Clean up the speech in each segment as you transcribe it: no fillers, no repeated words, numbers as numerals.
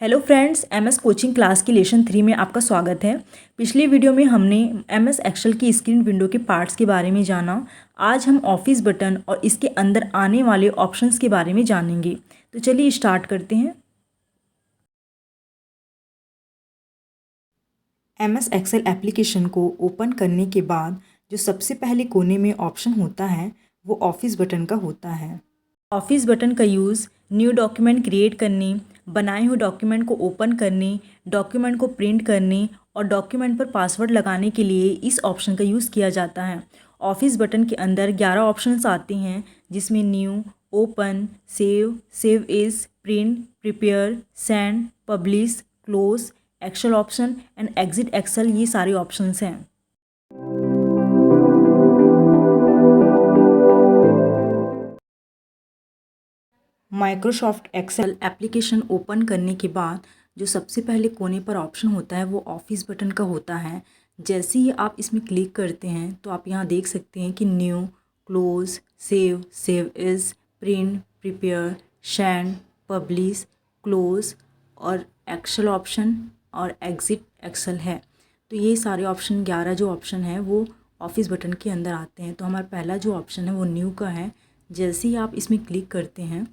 Hello friends, MS coaching class की lesson 3 में आपका स्वागत है। पिछली वीडियो में हमने एमएस एक्सेल की स्क्रीन विंडो के पार्ट्स के बारे में जाना। आज हम ऑफिस बटन और इसके अंदर आने वाले ऑप्शंस के बारे में जानेंगे। तो चलिए स्टार्ट करते हैं। एमएस एक्सेल एप्लीकेशन को ओपन करने के बाद जो सबसे पहले कोने में ऑप्शन होता है वो ऑफिस बटन का होता है। ऑफिस बटन का यूज़ न्यू डॉक्यूमेंट क्रिएट करने, बनाए हुए डॉक्यूमेंट को ओपन करने, डॉक्यूमेंट को प्रिंट करने और डॉक्यूमेंट पर पासवर्ड लगाने के लिए इस ऑप्शन का यूज़ किया जाता है। ऑफिस बटन के अंदर 11 ऑप्शंस आते हैं, जिसमें new, open, save, save as, print, prepare, send, publish, close, Excel option and exit Excel, ये सारे ऑप्शंस हैं। माइक्रोसॉफ्ट एक्सेल एप्लीकेशन ओपन करने के बाद जो सबसे पहले कोने पर ऑप्शन होता है वो ऑफिस बटन का होता है। जैसे ही आप इसमें क्लिक करते हैं तो आप यहाँ देख सकते हैं कि new, close, save, save as, print, prepare, send, publish, close और एक्सेल ऑप्शन और एग्जिट एक्सेल है। तो ये सारे ऑप्शन 11 जो ऑप्शन है वो ऑफिस बटन के अंदर आते हैं। तो हमारा पहला जो ऑप्शन है वो न्यू का है। जैसे ही आप इसमें क्लिक करते हैं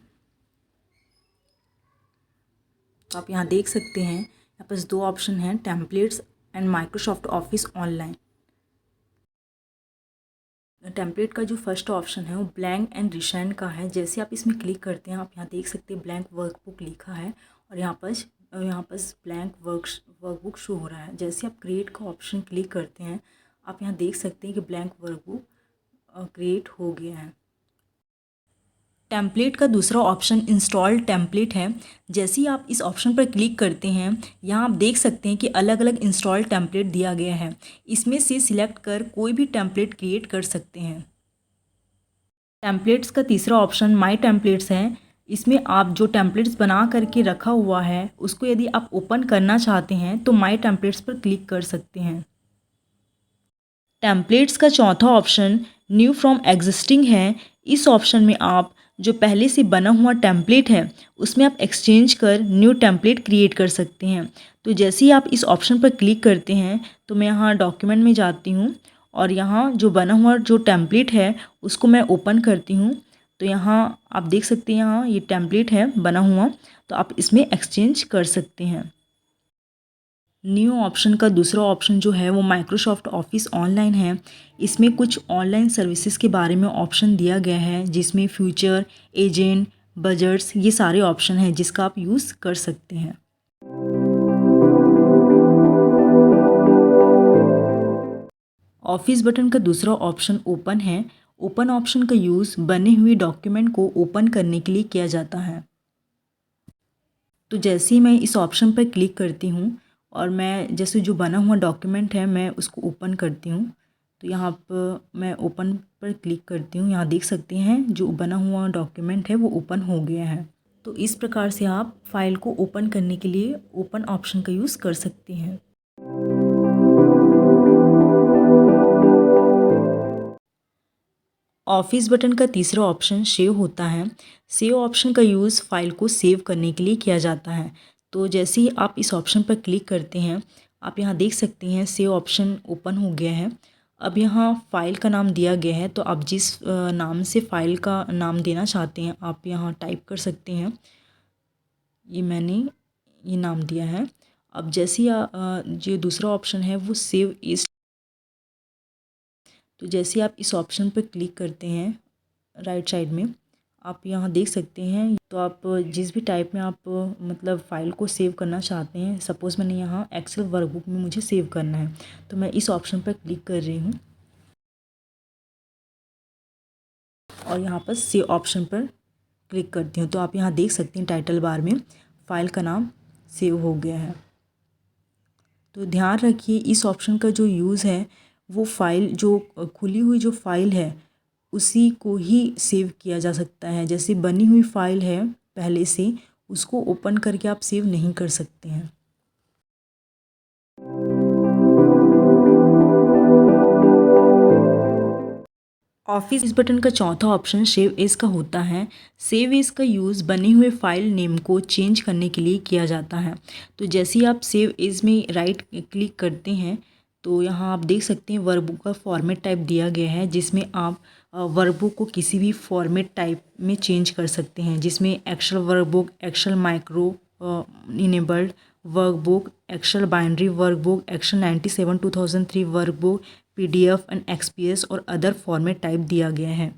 तो आप यहाँ देख सकते हैं, यहाँ पास दो ऑप्शन हैं, templates and Microsoft office online. Template का जो फर्स्ट ऑप्शन है वो ब्लैंक एंड रिसेंट का है। जैसे आप इसमें क्लिक करते हैं आप यहाँ देख सकते हैं ब्लैंक वर्कबुक लिखा है और यहाँ पास ब्लैंक वर्कबुक शो हो रहा है। जैसे आप क्रिएट का ऑप्शन क्लिक करते हैं आप यहाँ देख सकते हैं कि ब्लैंक वर्कबुक क्रिएट हो गया है। टेम्पलेट का दूसरा ऑप्शन इंस्टॉल टेम्पलेट है। जैसे ही आप इस ऑप्शन पर क्लिक करते हैं यहाँ आप देख सकते हैं कि अलग अलग इंस्टॉल टेम्पलेट दिया गया है। इसमें से सिलेक्ट कर कोई भी टेम्पलेट क्रिएट कर सकते हैं। टेम्पलेट्स का तीसरा ऑप्शन माई टेम्पलेट्स है। इसमें आप जो टेम्पलेट्स बना करके रखा हुआ है उसको यदि आप ओपन करना चाहते हैं तो माई टेम्पलेट्स पर क्लिक कर सकते हैं। टेम्पलेट्स का चौथा ऑप्शन न्यू फ्रॉम एग्जिस्टिंग है। इस ऑप्शन में आप जो पहले से बना हुआ टेम्पलेट है उसमें आप एक्सचेंज कर न्यू टेम्पलेट क्रिएट कर सकते हैं। तो जैसे ही आप इस ऑप्शन पर क्लिक करते हैं तो मैं यहाँ डॉक्यूमेंट में जाती हूँ और यहाँ जो बना हुआ जो टेम्पलेट है उसको मैं ओपन करती हूँ। तो यहाँ आप देख सकते हैं यहाँ ये टेम्पलेट है बना हुआ, तो आप इसमें एक्सचेंज कर सकते हैं। न्यू ऑप्शन का दूसरा ऑप्शन जो है वो माइक्रोसॉफ्ट ऑफिस ऑनलाइन है। इसमें कुछ ऑनलाइन सर्विसेज के बारे में ऑप्शन दिया गया है, जिसमें फ्यूचर, एजेंट, बजट्स, ये सारे ऑप्शन हैं जिसका आप यूज़ कर सकते हैं। ऑफिस बटन का दूसरा ऑप्शन ओपन है। ओपन ऑप्शन का यूज़ बने हुए डॉक्यूमेंट को ओपन करने के लिए किया जाता है। तो जैसे ही मैं इस ऑप्शन पर क्लिक करती हूँ और मैं जैसे जो बना हुआ डॉक्यूमेंट है मैं उसको ओपन करती हूँ, तो यहाँ पर मैं ओपन पर क्लिक करती हूँ। यहाँ देख सकते हैं जो बना हुआ डॉक्यूमेंट है वो ओपन हो गया है। तो इस प्रकार से आप फाइल को ओपन करने के लिए ओपन ऑप्शन का यूज़ कर सकते हैं। ऑफिस बटन का तीसरा ऑप्शन सेव होता है। सेव ऑप्शन का यूज़ फाइल को सेव करने के लिए किया जाता है। तो जैसे ही आप इस ऑप्शन पर क्लिक करते हैं आप यहाँ देख सकते हैं सेव ऑप्शन ओपन हो गया है। अब यहाँ फ़ाइल का नाम दिया गया है, तो आप जिस नाम से फ़ाइल का नाम देना चाहते हैं आप यहाँ टाइप कर सकते हैं। ये मैंने ये नाम दिया है। अब जैसे ही जो दूसरा ऑप्शन है वो सेव इस, तो जैसे आप इस ऑप्शन पर क्लिक करते हैं राइट साइड में आप यहाँ देख सकते हैं, तो आप जिस भी टाइप में आप मतलब फ़ाइल को सेव करना चाहते हैं, सपोज़ मैंने यहाँ एक्सेल वर्कबुक में मुझे सेव करना है तो मैं इस ऑप्शन पर क्लिक कर रही हूँ और यहाँ पर सेव ऑप्शन पर क्लिक करती हूँ। तो आप यहाँ देख सकते हैं टाइटल बार में फ़ाइल का नाम सेव हो गया है। तो ध्यान रखिए इस ऑप्शन का जो यूज़ है वो फ़ाइल जो खुली हुई जो फ़ाइल है उसी को ही सेव किया जा सकता है। जैसे बनी हुई फ़ाइल है पहले से, उसको ओपन करके आप सेव नहीं कर सकते हैं। ऑफिस बटन का चौथा ऑप्शन सेव एज का होता है। सेव एज का यूज़ बने हुए फाइल नेम को चेंज करने के लिए किया जाता है। तो जैसे ही आप सेव एज में राइट क्लिक करते हैं तो यहाँ आप देख सकते हैं वर्बबुक का फॉर्मेट टाइप दिया गया है, जिसमें आप वर्बबुक को किसी भी फॉर्मेट टाइप में चेंज कर सकते हैं, जिसमें Excel workbook, Excel micro enabled workbook, Excel binary workbook, Excel 97 2003 workbook, PDF and XPS और अदर फॉर्मेट टाइप दिया गया है।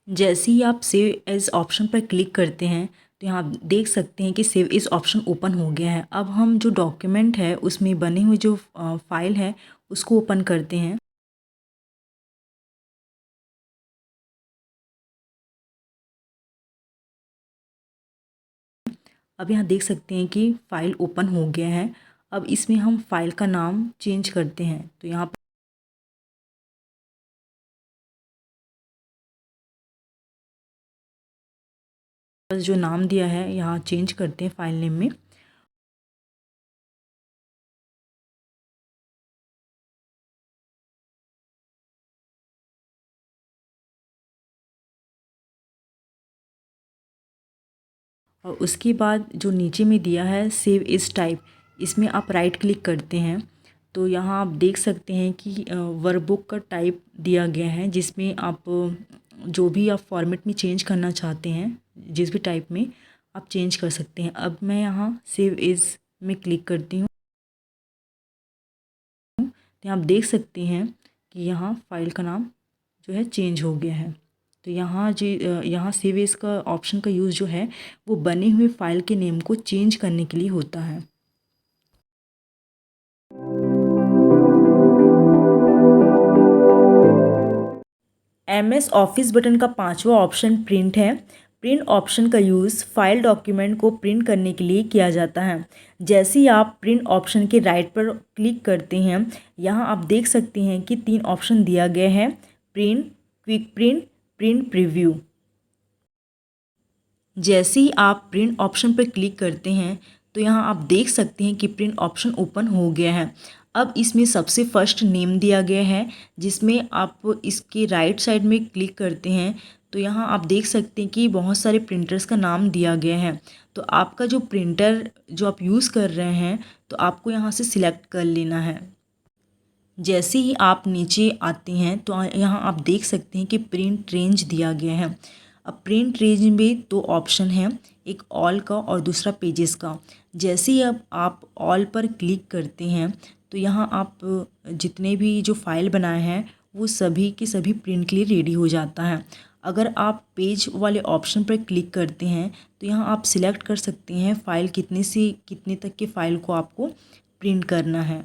जैसे ही आप सेव एज ऑप्शन पर क्लिक करते हैं तो यहाँ आप देख सकते हैं कि सेव एज ऑप्शन ओपन हो गया है। अब हम जो डॉक्यूमेंट है उसमें बने हुए जो फाइल है उसको ओपन करते हैं। अब यहाँ देख सकते हैं कि फ़ाइल ओपन हो गया है। अब इसमें हम फाइल का नाम चेंज करते हैं। तो यहाँ पर जो नाम दिया है यहाँ चेंज करते हैं फाइल नेम में। और उसके बाद जो नीचे में दिया है सेव इस टाइप, इसमें आप राइट क्लिक करते हैं तो यहाँ आप देख सकते हैं कि वर्कबुक का टाइप दिया गया है, जिसमें आप जो भी आप फॉर्मेट में चेंज करना चाहते हैं जिस भी टाइप में आप चेंज कर सकते हैं। अब मैं यहाँ सेव इज़ में क्लिक करती हूँ तो आप देख सकते हैं कि यहाँ फाइल का नाम जो है चेंज हो गया है। तो यहाँ सेव एज का ऑप्शन का यूज़ जो है वो बने हुए फाइल के नेम को चेंज करने के लिए होता है। MS ऑफिस बटन का पांचवा ऑप्शन प्रिंट है। प्रिंट ऑप्शन का यूज़ फाइल डॉक्यूमेंट को प्रिंट करने के लिए किया जाता है। जैसे ही आप प्रिंट ऑप्शन के राइट पर क्लिक करते हैं यहाँ आप देख सकते हैं कि 3 ऑप्शन दिया गया है, print, quick print, print preview. जैसे ही आप प्रिंट ऑप्शन पर क्लिक करते हैं तो यहाँ आप देख सकते हैं कि प्रिंट ऑप्शन ओपन हो गया है। अब इसमें सबसे फर्स्ट नेम दिया गया है, जिसमें आप इसके राइट साइड में क्लिक करते हैं तो यहाँ आप देख सकते हैं कि बहुत सारे प्रिंटर्स का नाम दिया गया है। तो आपका जो प्रिंटर जो आप यूज़ कर रहे हैं तो आपको यहाँ से सिलेक्ट कर लेना है। जैसे ही आप नीचे आते हैं तो यहाँ आप देख सकते हैं कि प्रिंट रेंज दिया गया है। अब प्रिंट रेंज में 2 ऑप्शन हैं, एक ऑल का और दूसरा पेजेस का। जैसे ही अब आप ऑल पर क्लिक करते हैं तो यहाँ आप जितने भी जो फाइल बनाए हैं वो सभी के सभी प्रिंट के लिए रेडी हो जाता है। अगर आप पेज वाले ऑप्शन पर क्लिक करते हैं तो यहाँ आप सिलेक्ट कर सकते हैं फ़ाइल कितने से कितने तक के फ़ाइल को आपको प्रिंट करना है।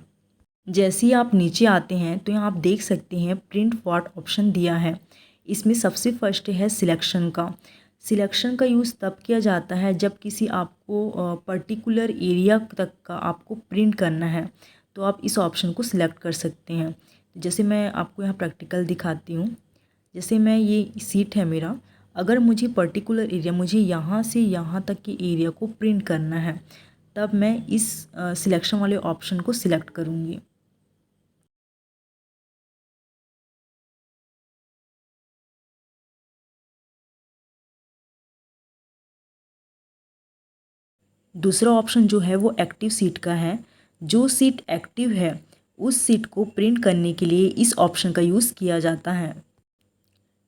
जैसे ही आप नीचे आते हैं तो यहाँ आप देख सकते हैं प्रिंट व्हाट ऑप्शन दिया है। इसमें सबसे फर्स्ट है सिलेक्शन का। सिलेक्शन का यूज़ तब किया जाता है जब किसी आपको पर्टिकुलर एरिया तक का आपको प्रिंट करना है तो आप इस ऑप्शन को सिलेक्ट कर सकते हैं। जैसे मैं आपको यहाँ प्रैक्टिकल दिखाती हूँ। जैसे मैं ये सीट है मेरा, अगर मुझे पर्टिकुलर एरिया मुझे यहाँ से यहाँ तक के एरिया को प्रिंट करना है तब मैं इस सिलेक्शन वाले ऑप्शन को सिलेक्ट करूँगी। दूसरा ऑप्शन जो है वो एक्टिव सीट का है। जो सीट एक्टिव है उस सीट को प्रिंट करने के लिए इस ऑप्शन का यूज़ किया जाता है।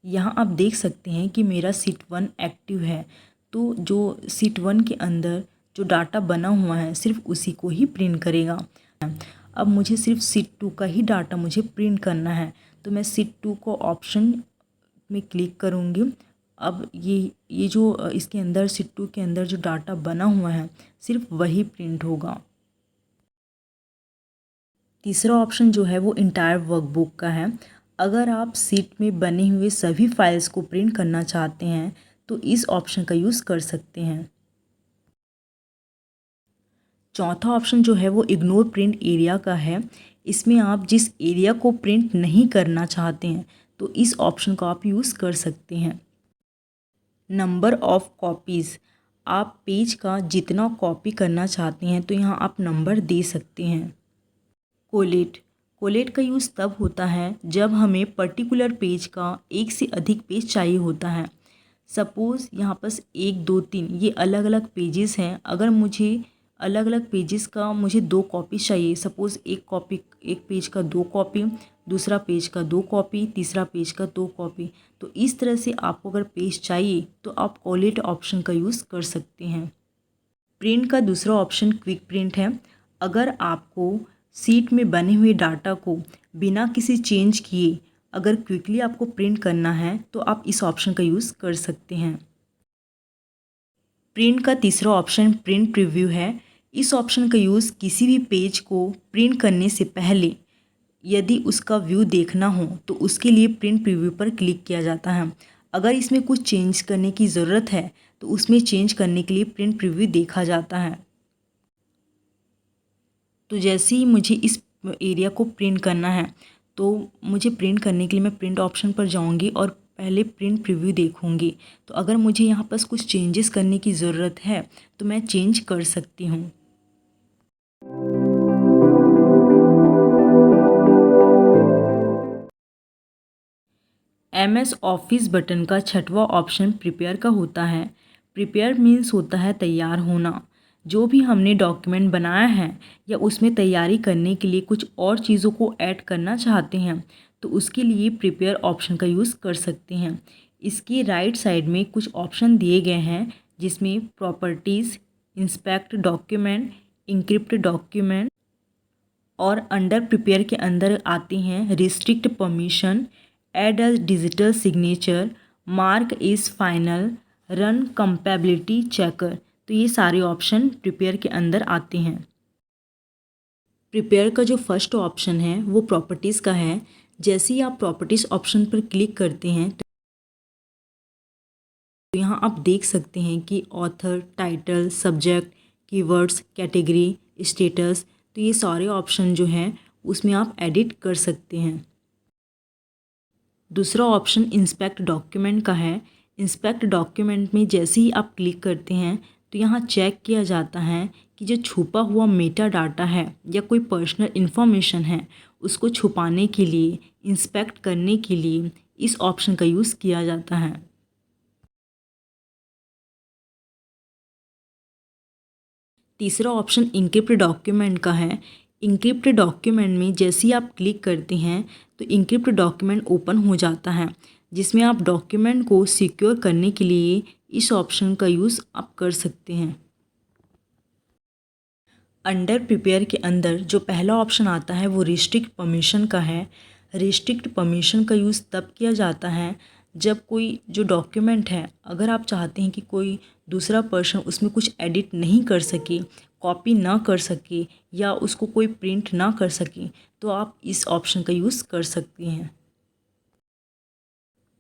यहाँ आप देख सकते हैं कि मेरा सीट 1 एक्टिव है तो जो सीट 1 के अंदर जो डाटा बना हुआ है सिर्फ उसी को ही प्रिंट करेगा। अब मुझे सिर्फ सीट 2 का ही डाटा मुझे प्रिंट करना है तो मैं सीट 2 को ऑप्शन में क्लिक करूँगी। अब ये जो इसके अंदर सीट 2 के अंदर जो डाटा बना हुआ है सिर्फ वही प्रिंट होगा। तीसरा ऑप्शन जो है वो इंटायर वर्कबुक का है। अगर आप सीट में बने हुए सभी फाइल्स को प्रिंट करना चाहते हैं तो इस ऑप्शन का यूज़ कर सकते हैं। चौथा ऑप्शन जो है वो इग्नोर प्रिंट एरिया का है। इसमें आप जिस एरिया को प्रिंट नहीं करना चाहते हैं तो इस ऑप्शन का आप यूज़ कर सकते हैं। नंबर ऑफ़ कॉपीज़, आप पेज का जितना कॉपी करना चाहते हैं तो यहाँ आप नंबर दे सकते हैं। कोलेट कोलेट का यूज़ तब होता है जब हमें पर्टिकुलर पेज का एक से अधिक पेज चाहिए होता है। सपोज़ यहाँ पर 1, 2, 3 ये अलग अलग पेजेस हैं। अगर मुझे अलग अलग पेजेस का मुझे 2 कॉपी चाहिए, सपोज़ एक पेज का 2 कॉपी, दूसरा पेज का 2 कॉपी, तीसरा पेज का 2 कॉपी। तो इस तरह से आपको अगर पेज चाहिए तो आप कोलेट ऑप्शन का यूज़ कर सकते हैं। प्रिंट का दूसरा ऑप्शन क्विक प्रिंट है। अगर आपको सीट में बने हुए डाटा को बिना किसी चेंज किए अगर क्विकली आपको प्रिंट करना है तो आप इस ऑप्शन का यूज़ कर सकते हैं। प्रिंट का तीसरा ऑप्शन प्रिंट प्रीव्यू है। इस ऑप्शन का यूज़ किसी भी पेज को प्रिंट करने से पहले यदि उसका व्यू देखना हो तो उसके लिए प्रिंट प्रीव्यू पर क्लिक किया जाता है। अगर इसमें कुछ चेंज करने की ज़रूरत है तो उसमें चेंज करने के लिए प्रिंट प्रीव्यू देखा जाता है। तो जैसे ही मुझे इस एरिया को प्रिंट करना है तो मुझे प्रिंट करने के लिए मैं प्रिंट ऑप्शन पर जाऊंगी और पहले प्रिंट प्रीव्यू देखूंगी। तो अगर मुझे यहाँ पर कुछ चेंजेस करने की ज़रूरत है तो मैं चेंज कर सकती हूँ। MS ऑफिस बटन का छठवां ऑप्शन प्रिपेयर का होता है। प्रिपेयर मीन्स होता है तैयार होना। जो भी हमने डॉक्यूमेंट बनाया है या उसमें तैयारी करने के लिए कुछ और चीज़ों को ऐड करना चाहते हैं तो उसके लिए प्रिपेयर ऑप्शन का यूज़ कर सकते हैं। इसकी राइट साइड में कुछ ऑप्शन दिए गए हैं जिसमें properties, inspect document, encrypt document और अंडर प्रिपेयर के अंदर आते हैं restrict permission, add a digital signature, mark is final, run compatibility checker. तो ये सारे ऑप्शन प्रिपेयर के अंदर आते हैं। प्रिपेयर का जो फर्स्ट ऑप्शन है वो प्रॉपर्टीज़ का है। जैसे ही आप प्रॉपर्टीज़ ऑप्शन पर क्लिक करते हैं तो यहाँ आप देख सकते हैं कि author, title, subject, keywords, category, status, तो ये सारे ऑप्शन जो हैं उसमें आप एडिट कर सकते हैं। दूसरा ऑप्शन इंस्पेक्ट डॉक्यूमेंट का है। इंस्पेक्ट डॉक्यूमेंट में जैसे ही आप क्लिक करते हैं तो यहाँ चेक किया जाता है कि जो छुपा हुआ मेटा डाटा है या कोई पर्सनल इन्फॉर्मेशन है उसको छुपाने के लिए, इंस्पेक्ट करने के लिए इस ऑप्शन का यूज़ किया जाता है। तीसरा ऑप्शन इंक्रिप्ट डॉक्यूमेंट का है। इंक्रिप्ट डॉक्यूमेंट में जैसे ही आप क्लिक करते हैं तो इंक्रिप्ट डॉक्यूमेंट ओपन हो जाता है जिसमें आप डॉक्यूमेंट को सिक्योर करने के लिए इस ऑप्शन का यूज़ आप कर सकते हैं। अंडर प्रिपेयर के अंदर जो पहला ऑप्शन आता है वो रिस्ट्रिक्ट परमिशन का है। रिस्ट्रिक्ट परमिशन का यूज़ तब किया जाता है जब कोई जो डॉक्यूमेंट है अगर आप चाहते हैं कि कोई दूसरा पर्सन उसमें कुछ एडिट नहीं कर सके, कॉपी ना कर सके या उसको कोई प्रिंट ना कर सके तो आप इस ऑप्शन का यूज़ कर सकती हैं।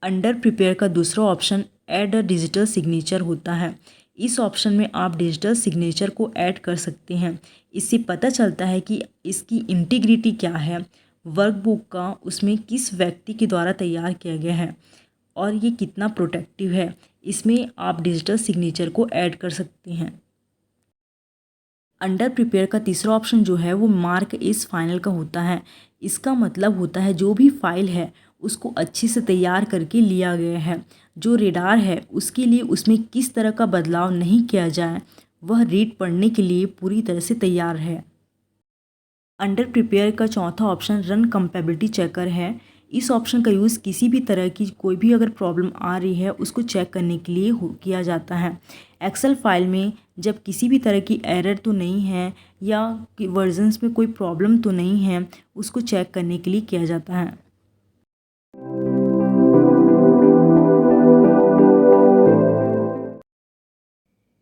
अंडर प्रिपेयर का दूसरा option add a digital signature होता है। इस ऑप्शन में आप डिजिटल सिग्नेचर को ऐड कर सकते हैं। इससे पता चलता है कि इसकी इंटीग्रिटी क्या है, वर्कबुक का उसमें किस व्यक्ति के द्वारा तैयार किया गया है और ये कितना प्रोटेक्टिव है। इसमें आप डिजिटल सिग्नेचर को ऐड कर सकते हैं। अंडर प्रिपेयर का तीसरा ऑप्शन जो है वो मार्क इज़ फाइनल का होता है। इसका मतलब होता है जो भी फाइल है उसको अच्छे से तैयार करके लिया गया है। जो रेडार है उसके लिए उसमें किस तरह का बदलाव नहीं किया जाए, वह रीड पढ़ने के लिए पूरी तरह से तैयार है। अंडर प्रिपेयर का चौथा ऑप्शन रन कंपैबिलिटी चेकर है। इस ऑप्शन का यूज़ किसी भी तरह की कोई भी अगर प्रॉब्लम आ रही है उसको चेक करने के लिए किया जाता है। एक्सेल फाइल में जब किसी भी तरह की एरर तो नहीं है या वर्जन्स में कोई प्रॉब्लम तो नहीं है उसको चेक करने के लिए किया जाता है।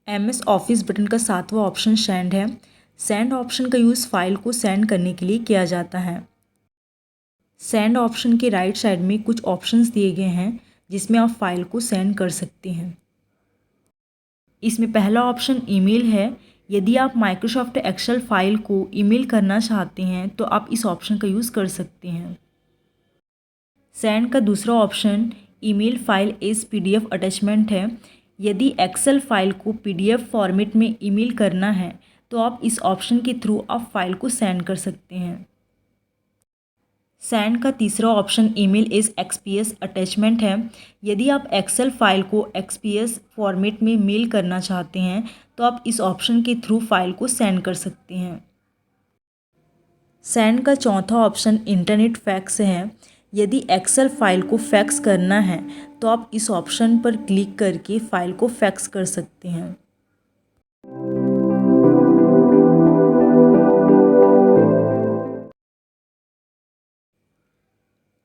MS ऑफिस बटन का सातवां ऑप्शन सेंड है। सेंड ऑप्शन का यूज़ फाइल को सेंड करने के लिए किया जाता है। सेंड ऑप्शन के राइट साइड में कुछ ऑप्शंस दिए गए हैं जिसमें आप फाइल को सेंड कर सकते हैं। इसमें पहला ऑप्शन ईमेल है। यदि आप माइक्रोसॉफ्ट एक्सेल फाइल को ईमेल करना चाहते हैं तो आप इस ऑप्शन का यूज़ कर सकते हैं। सेंड का दूसरा option email file as PDF attachment है। यदि एक्सेल फाइल को PDF फॉर्मेट में ईमेल करना है तो आप इस ऑप्शन के थ्रू आप फाइल को सेंड कर सकते हैं। सेंड का तीसरा option email is XPS attachment है। यदि आप एक्सेल फाइल को एक्सपीएस फॉर्मेट में मेल करना चाहते हैं तो आप इस ऑप्शन के थ्रू फाइल को सेंड कर सकते हैं। सेंड का चौथा ऑप्शन इंटरनेट फैक्स है। यदि एक्सेल फाइल को फैक्स करना है तो आप इस ऑप्शन पर क्लिक करके फाइल को फैक्स कर सकते हैं।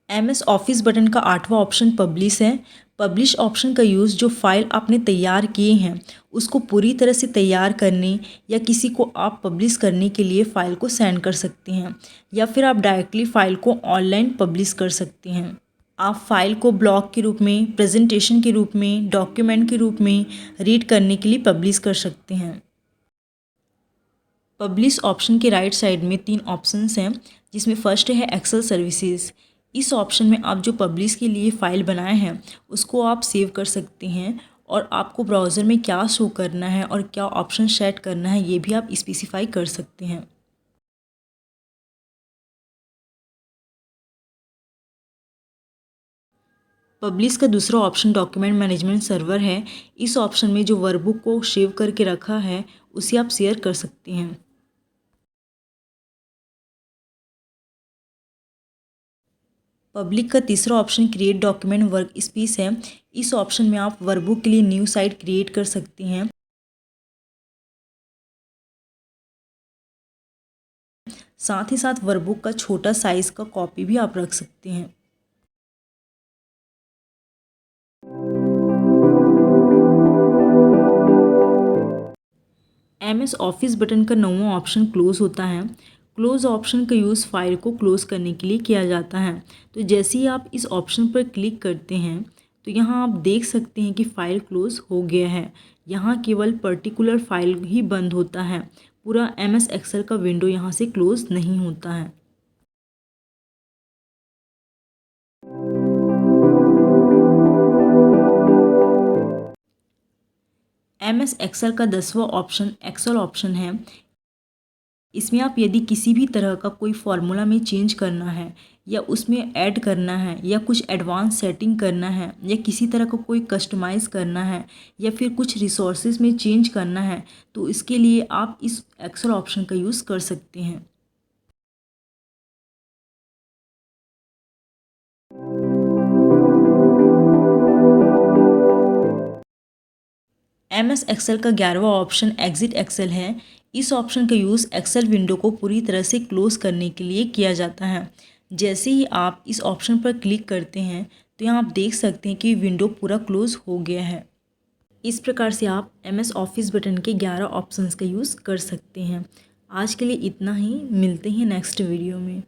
MS ऑफिस बटन का आठवां ऑप्शन पब्लिश है। पब्लिश ऑप्शन का यूज़ जो फाइल आपने तैयार किए हैं उसको पूरी तरह से तैयार करने या किसी को आप पब्लिश करने के लिए फ़ाइल को सेंड कर सकते हैं, या फिर आप डायरेक्टली फ़ाइल को ऑनलाइन पब्लिश कर सकते हैं। आप फाइल को ब्लॉग के रूप में, प्रेजेंटेशन के रूप में, डॉक्यूमेंट के रूप में रीड करने के लिए पब्लिश कर सकते हैं। पब्लिश ऑप्शन के राइट साइड में 3 ऑप्शंस हैं, जिसमें फर्स्ट है एक्सेल सर्विसेज। इस ऑप्शन में आप जो पब्लिश के लिए फ़ाइल बनाए हैं उसको आप सेव कर सकते हैं, और आपको ब्राउज़र में क्या शो करना है और क्या ऑप्शन सेट करना है ये भी आप स्पेसिफाई कर सकते हैं। पब्लिश का दूसरा ऑप्शन डॉक्यूमेंट मैनेजमेंट सर्वर है। इस ऑप्शन में जो वर्कबुक को सेव करके रखा है उसे आप शेयर कर सकते हैं। पब्लिक का तीसरा option create document work space है। इस ऑप्शन में आप वर्कबुक के लिए न्यू साइट क्रिएट कर सकते हैं। साथ ही साथ वर्कबुक का छोटा साइज़ का कॉपी भी आप रख सकते हैं। MS ऑफिस बटन का 9वां ऑप्शन क्लोज़ होता है। क्लोज़ ऑप्शन का यूज़ फाइल को क्लोज़ करने के लिए किया जाता है। तो जैसे ही आप इस ऑप्शन पर क्लिक करते हैं तो यहाँ आप देख सकते हैं कि फ़ाइल क्लोज़ हो गया है। यहाँ केवल पर्टिकुलर फाइल ही बंद होता है, पूरा MS एक्सेल का विंडो यहाँ से क्लोज़ नहीं होता है। MS एक्सेल का 10वां ऑप्शन एक्सेल ऑप्शन है। इसमें आप यदि किसी भी तरह का कोई फार्मूला में चेंज करना है, या उसमें ऐड करना है, या कुछ एडवांस सेटिंग करना है, या किसी तरह का कोई कस्टमाइज़ करना है, या फिर कुछ रिसोर्सेज में चेंज करना है, तो इसके लिए आप इस एक्सेल ऑप्शन का यूज़ कर सकते हैं। MS एक्सेल का 11वां ऑप्शन एग्जिट एक्सेल है। इस ऑप्शन का यूज़ एक्सेल विंडो को पूरी तरह से क्लोज़ करने के लिए किया जाता है। जैसे ही आप इस ऑप्शन पर क्लिक करते हैं तो यहाँ आप देख सकते हैं कि विंडो पूरा क्लोज़ हो गया है। इस प्रकार से आप MS ऑफिस बटन के 11 ऑप्शंस का यूज़ कर सकते हैं। आज के लिए इतना ही, मिलते हैं नेक्स्ट वीडियो में।